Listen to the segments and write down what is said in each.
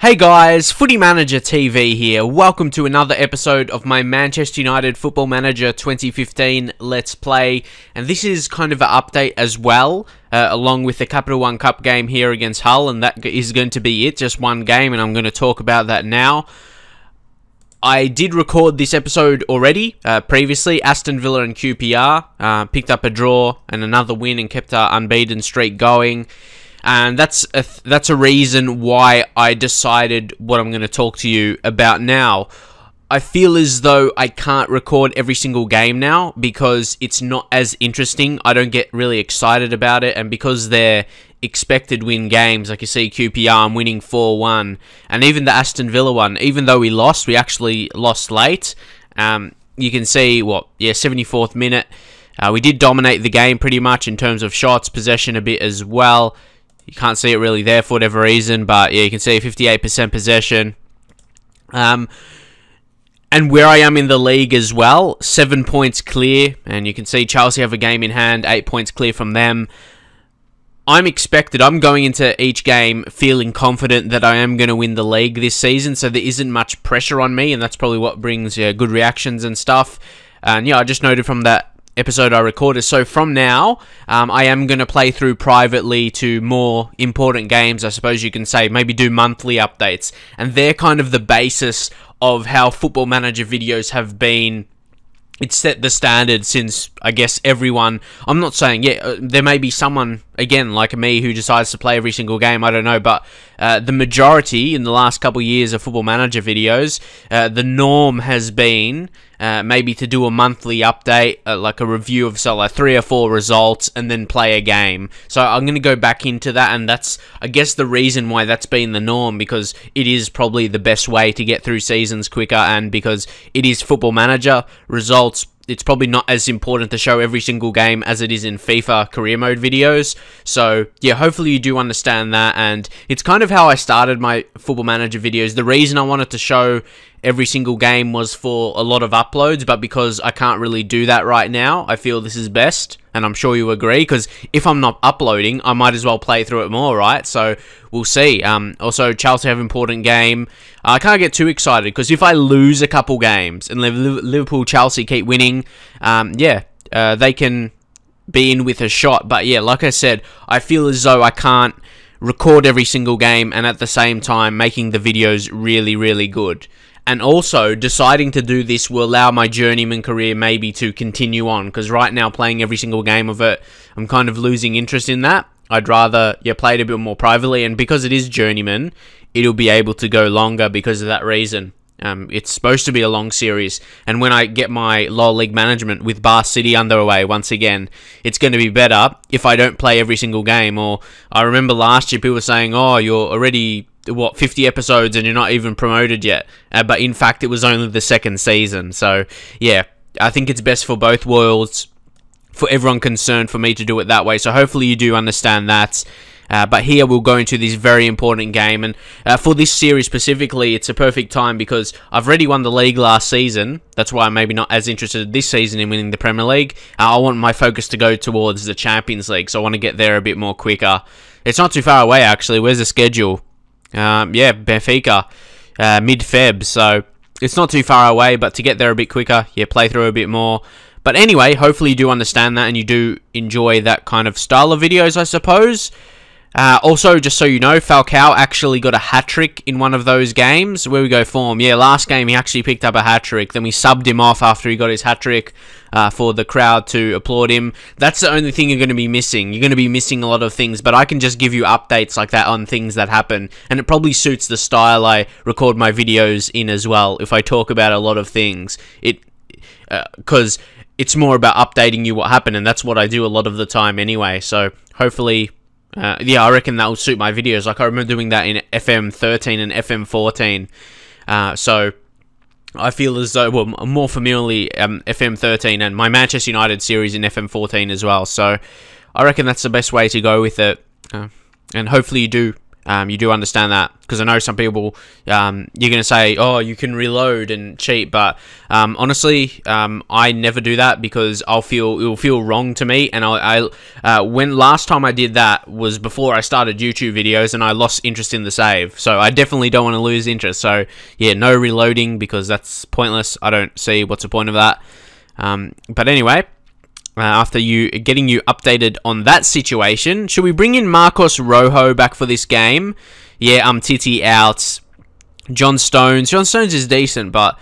Hey guys, Footy Manager TV here. Welcome to another episode of my Manchester United Football Manager 2015 Let's Play. And this is kind of an update as well, along with the Capital One Cup game here against Hull. And that is going to be it, just one game, and I'm going to talk about that now. I did record this episode already, previously. Aston Villa and QPR picked up a draw and another win and kept our unbeaten streak going. And that's a reason why I decided what I'm going to talk to you about now. I feel as though I can't record every single game now because it's not as interesting. I don't get really excited about it, and because they're expected win games, like you see QPR, I'm winning 4-1, and even the Aston Villa one, even though we lost, we actually lost late. You can see, 74th minute. We did dominate the game pretty much in terms of shots, possession a bit as well. You can't see it really there for whatever reason, but yeah, you can see 58% possession. And where I am in the league as well, 7 points clear, and you can see Chelsea have a game in hand, 8 points clear from them. I'm going into each game feeling confident that I am going to win the league this season, so there isn't much pressure on me, and that's probably what brings good reactions and stuff. And yeah, I just noted from that episode I recorded. So from now, I am going to play through privately to more important games, I suppose you can say. Maybe do monthly updates. And they're kind of the basis of how Football Manager videos have been. It's set the standard since, I guess, everyone... I'm not saying, there may be someone, again, like me, who decides to play every single game, I don't know, but the majority, in the last couple of years of Football Manager videos, the norm has been maybe to do a monthly update, like a review of, like 3 or 4 results, and then play a game. So I'm going to go back into that, and that's, I guess, the reason why that's been the norm, because it is probably the best way to get through seasons quicker, and because it is Football Manager results. It's probably not as important to show every single game as it is in FIFA career mode videos. So yeah, hopefully you do understand that, and it's kind of how I started my Football Manager videos. The reason I wanted to show every single game was for a lot of uploads, but because I can't really do that right now, I feel this is best, and I'm sure you agree, because if I'm not uploading, I might as well play through it more, right? So we'll see. Also, Chelsea have an important game. I can't get too excited, because if I lose a couple games and Liverpool, Chelsea keep winning, they can be in with a shot. But yeah, like I said, I feel as though I can't record every single game and at the same time making the videos really, really good. And also, deciding to do this will allow my journeyman career maybe to continue on, because right now, playing every single game of it, I'm kind of losing interest in that. I'd rather play it a bit more privately, and because it is journeyman, it'll be able to go longer because of that reason. It's supposed to be a long series, and when I get my LoL League management with Bar City underway once again, it's going to be better if I don't play every single game. Or I remember last year people were saying, oh, you're already 50 episodes and you're not even promoted yet, but in fact it was only the second season. So yeah, I think it's best for both worlds, for everyone concerned, for me to do it that way. So hopefully you do understand that. But here we'll go into this very important game, and for this series specifically, it's a perfect time because I've already won the league last season. That's why I'm maybe not as interested this season in winning the Premier League. I want my focus to go towards the Champions League, so I want to get there a bit more quicker. It's not too far away, actually. Where's the schedule? Benfica, mid-Feb, so it's not too far away, but to get there a bit quicker, play through a bit more. But anyway, hopefully you do understand that and you do enjoy that kind of style of videos, I suppose. Also, just so you know, Falcao actually got a hat-trick in one of those games. Where we go form? Yeah, last game he actually picked up a hat-trick. Then we subbed him off after he got his hat-trick for the crowd to applaud him. That's the only thing you're going to be missing. You're going to be missing a lot of things, but I can just give you updates like that on things that happen. And it probably suits the style I record my videos in as well, if I talk about a lot of things. Because it's more about updating you what happened, and that's what I do a lot of the time anyway. So hopefully... I reckon that will suit my videos. Like, I remember doing that in FM13 and FM14. So, I feel as though, more familiarly, FM13 and my Manchester United series in FM14 as well. So, I reckon that's the best way to go with it. And hopefully you do you do understand that, because I know some people, you're going to say, oh, you can reload and cheat, but honestly, I never do that, because it will feel wrong to me, and when last time I did that was before I started YouTube videos, and I lost interest in the save, so I definitely don't want to lose interest. So yeah, no reloading, because that's pointless. I don't see what's the point of that. But anyway, after getting you updated on that situation, should we bring in Marcos Rojo back for this game? Yeah, Titi out. John Stones is decent, but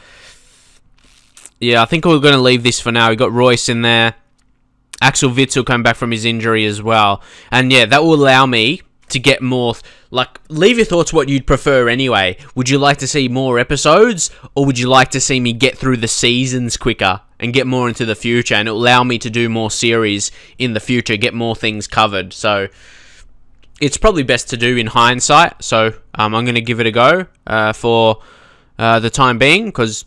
yeah, I think we're going to leave this for now. We got Royce in there. Axel Witsel coming back from his injury as well. And yeah, that will allow me to get more, like, leave your thoughts what you'd prefer anyway. Would you like to see more episodes, or would you like to see me get through the seasons quicker and get more into the future, and it'll allow me to do more series in the future, get more things covered? So it's probably best to do in hindsight. So I'm going to give it a go for the time being, because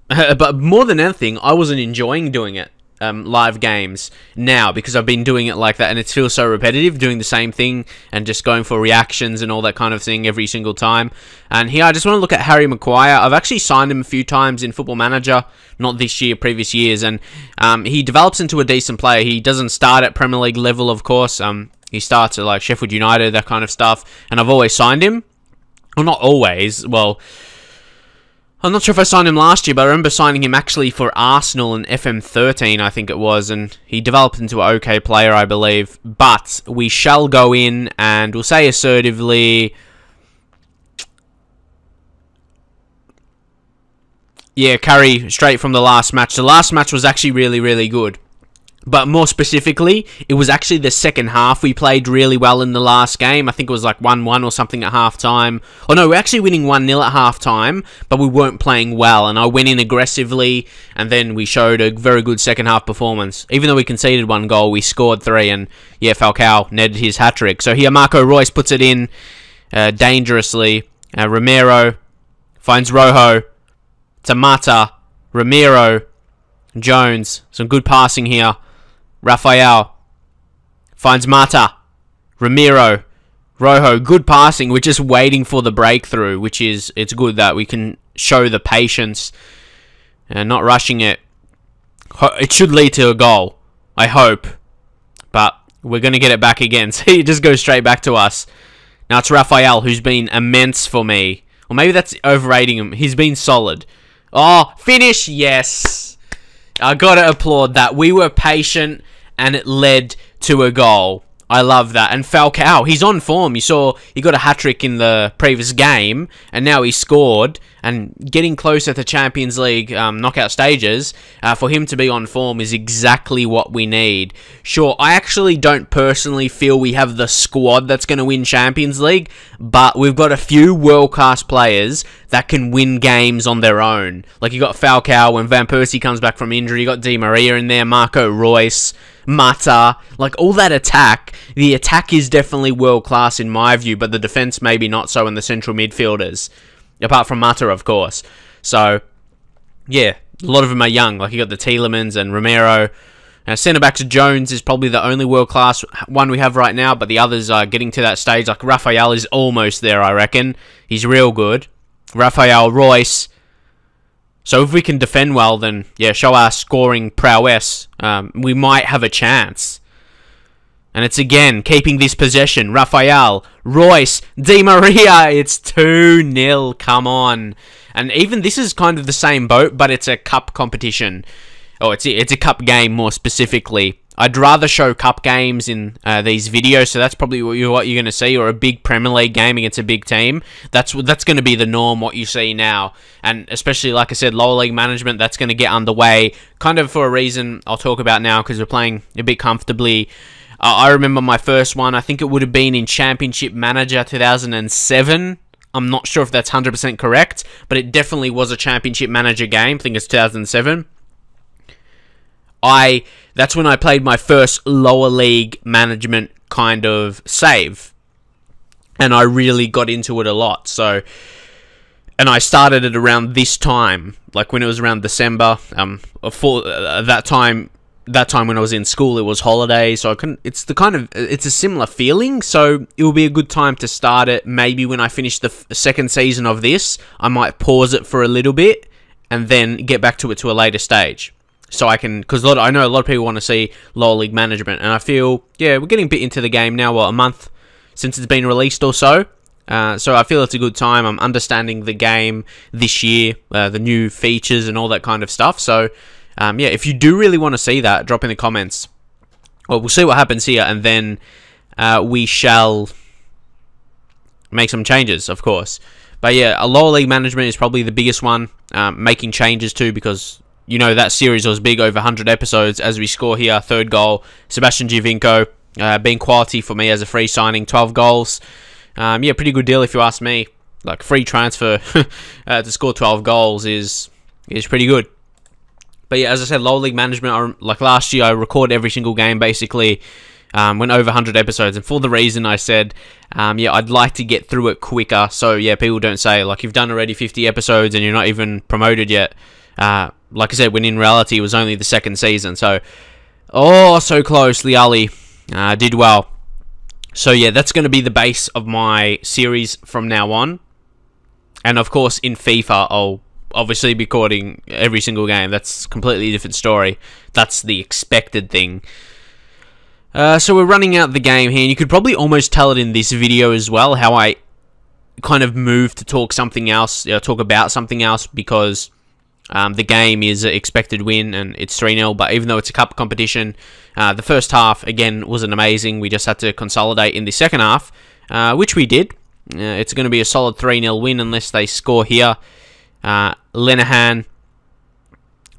but more than anything, I wasn't enjoying doing it. Live games now, because I've been doing it like that, and it feels so repetitive, doing the same thing and just going for reactions and all that kind of thing every single time. And here I just want to look at Harry Maguire. I've actually signed him a few times in Football Manager, not this year, previous years, and he develops into a decent player. He doesn't start at Premier League level, of course. He starts at like Sheffield United, that kind of stuff, and I've always signed him. Well, not always, well, I'm not sure if I signed him last year, but I remember signing him actually for Arsenal in FM13, I think it was, and he developed into an okay player, I believe. But we shall go in, and we'll say assertively, yeah, carry straight from the last match. The last match was actually really, really good. But more specifically, it was actually the second half. We played really well in the last game. I think it was like 1-1 or something at half-time. Oh no, we're actually winning 1-0 at half-time, but we weren't playing well. And I went in aggressively, and then we showed a very good second-half performance. Even though we conceded 1 goal, we scored 3, and yeah, Falcao netted his hat-trick. So here, Marco Reus puts it in dangerously. Romero finds Rojo. To Mata. Ramiro. Jones. Some good passing here. Rafael finds Mata, Ramiro, Rojo. Good passing. We're just waiting for the breakthrough, which is, it's good that we can show the patience and not rushing it. It should lead to a goal, I hope, but we're going to get it back again. So it just goes straight back to us. Now it's Rafael, who's been immense for me. Or maybe that's overrating him. He's been solid. Oh, finish! Yes! I gotta applaud that. We were patient, and it led to a goal. I love that. And Falcao, he's on form. You saw he got a hat-trick in the previous game, and now he scored. And getting closer to Champions League knockout stages, for him to be on form is exactly what we need. Sure, I actually don't personally feel we have the squad that's going to win Champions League, but we've got a few world-class players that can win games on their own. Like, you got Falcao when Van Persie comes back from injury. You got Di Maria in there, Marco Reus, Mata, like all that attack. The attack is definitely world-class in my view, but the defense maybe not so in the central midfielders. Apart from Mata, of course. So, yeah, a lot of them are young. Like, you got the Tielemans and Romero. Centre-backs, Jones is probably the only world-class one we have right now, but the others are getting to that stage. Like, Rafael is almost there, I reckon. He's real good. Rafael, Royce. So if we can defend well, then, yeah, show our scoring prowess. We might have a chance. And it's again, keeping this possession. Rafael, Royce, Di Maria. It's 2-0. Come on. And even this is kind of the same boat, but it's a cup competition. Oh, it's a cup game more specifically. I'd rather show cup games in these videos, so that's probably what you're going to see, or a big Premier League game against a big team. That's going to be the norm, what you see now. And especially, like I said, lower league management, that's going to get underway, kind of for a reason I'll talk about now, because we're playing a bit comfortably. I remember my first one, I think it would have been in Championship Manager 2007. I'm not sure if that's 100% correct, but it definitely was a Championship Manager game. I think it's 2007. That's when I played my first lower league management kind of save. And I really got into it a lot. So, and I started it around this time, like when it was around December. That time, that time when I was in school, it was holiday, so I couldn't. It's a similar feeling. So it will be a good time to start it. Maybe when I finish the second season of this, I might pause it for a little bit and then get back to it to a later stage. So I can, because I know a lot of people want to see lower league management, and I feel, yeah, we're getting a bit into the game now. What, a month since it's been released or so. So I feel it's a good time. I'm understanding the game this year, the new features and all that kind of stuff. So yeah, if you do really want to see that, drop in the comments. Well, we'll see what happens here, and then we shall make some changes, of course. But yeah, a lower league management is probably the biggest one. Making changes too, because you know that series was big, over 100 episodes. As we score here, third goal, Sebastian Giovinco, being quality for me as a free signing, 12 goals. Yeah, pretty good deal if you ask me. Like, free transfer to score 12 goals is pretty good. But yeah, as I said, lower league management, like last year, I record every single game basically. Went over 100 episodes, and for the reason I said, yeah, I'd like to get through it quicker, so yeah, people don't say, like, you've done already 50 episodes and you're not even promoted yet. Like I said, when in reality it was only the second season, so, oh, so close. Liali did well. So yeah, that's going to be the base of my series from now on, and of course in FIFA, I'll obviously be recording every single game. That's a completely different story. That's the expected thing. So we're running out the game here, and you could probably almost tell it in this video as well, how I kind of moved to talk something else, talk about something else, because the game is an expected win, and it's 3-0, but even though it's a cup competition, the first half, again, wasn't amazing. We just had to consolidate in the second half, which we did. It's going to be a solid 3-0 win unless they score here. Linehan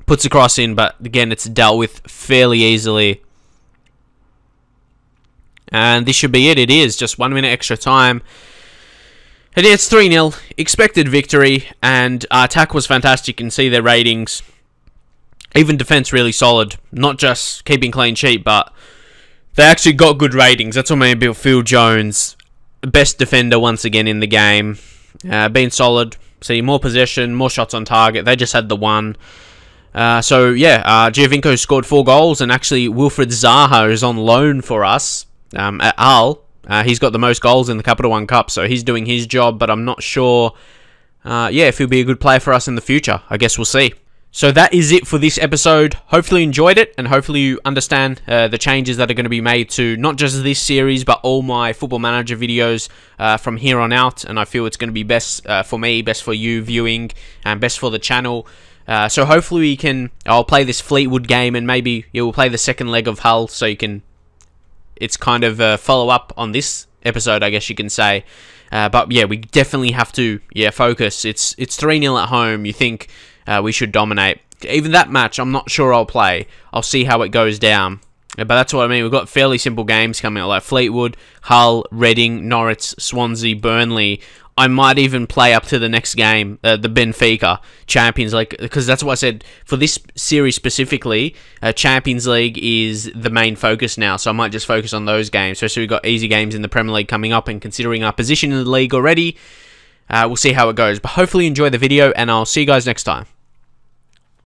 puts a cross in, but again, it's dealt with fairly easily. And this should be it. It is just 1 minute extra time. And yeah, it's 3-0. Expected victory. And our attack was fantastic. You can see their ratings. Even defense really solid. Not just keeping clean sheet, but they actually got good ratings. That's what made me Phil Jones, best defender once again in the game. Been solid. See, more possession, more shots on target. They just had the one. So yeah, Giovinco scored 4 goals. And actually, Wilfred Zaha is on loan for us. At Hull, he's got the most goals in the Capital One Cup, so he's doing his job, but I'm not sure, yeah, if he'll be a good player for us in the future. I guess we'll see. So that is it for this episode. Hopefully you enjoyed it, and hopefully you understand the changes that are going to be made to not just this series, but all my Football Manager videos from here on out, and I feel it's going to be best for me, best for you viewing, and best for the channel. So hopefully I'll play this Fleetwood game, and maybe you'll play the second leg of Hull, so you can... It's kind of a follow-up on this episode, I guess you can say. But yeah, we definitely have to focus. It's 3-0 at home. You think we should dominate. Even that match, I'm not sure I'll play. I'll see how it goes down. But that's what I mean. We've got fairly simple games coming up, like Fleetwood, Hull, Reading, Norwich, Swansea, Burnley. I might even play up to the next game, the Benfica Champions League, because that's what I said. For this series specifically, Champions League is the main focus now, so I might just focus on those games. Especially we've got easy games in the Premier League coming up, and considering our position in the league already, we'll see how it goes. But hopefully you enjoy the video, and I'll see you guys next time.